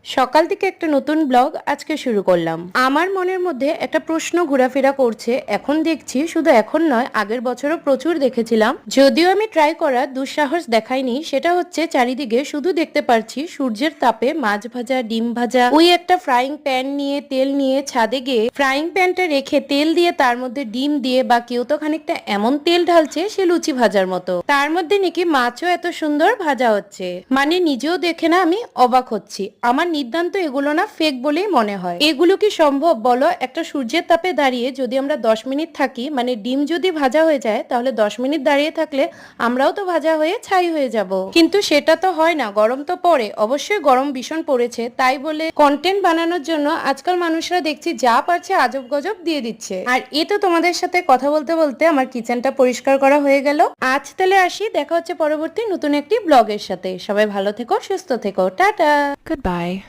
সকাল থেকে একটা নতুন ব্লগ আজকে শুরু করলাম। আমার মনের মধ্যে একটা প্রশ্ন ঘোরাফেরা করছে। এখন দেখছি, শুধু এখন নয়, আগের বছরও প্রচুর দেখেছিলাম, যদিও আমি ট্রাই করার দুঃসাহস দেখাইনি। সেটা হচ্ছে চারিদিকে শুধু দেখতে পারছি সূর্যের তাপে মাছ ভাজা, ডিম ভাজা। ওই একটা ফ্রাইং প্যান নিয়ে তেল নিয়ে ছাদে গিয়ে ফ্রাইং প্যানটা রেখে তেল দিয়ে তার মধ্যে ডিম দিয়ে, বা কেউ তো খানিকটা এমন তেল ঢালছে সে লুচি ভাজার মতো। তার মধ্যে নাকি মাছও এত সুন্দর ভাজা হচ্ছে, মানে নিজেও দেখে না আমি অবাক হচ্ছি। আমার নির্দান্ত এগুলো না ফেক বলেই মনে হয়। এগুলো কি সম্ভব বলো? একটা সূর্যের তাপে দাঁড়িয়ে যদি আমরা 10 মিনিট থাকি, মানে ডিম যদি ভাজা হয়ে যায়, তাহলে 10 মিনিট দাঁড়িয়ে থাকলে আমরাও তো ভাজা হয়ে ছাই হয়ে যাব। কিন্তু সেটা তো হয় না, গরম তো পড়ে। অবশ্যই গরম ভীষণ পড়েছে, তাই বলে কন্টেন্ট বানানোর জন্য আজকাল মানুষরা দেখছি যা পারছে আজব গজব দিয়ে দিচ্ছে। আর এ তো তোমাদের সাথে কথা বলতে বলতে আমার কিচেনটা পরিষ্কার করা হয়ে গেল। আজ তাহলে আসি, দেখা হচ্ছে পরবর্তী নতুন একটি ব্লগের সাথে। সবাই ভালো থেকো, সুস্থ থেকো, টাটা। Goodbye.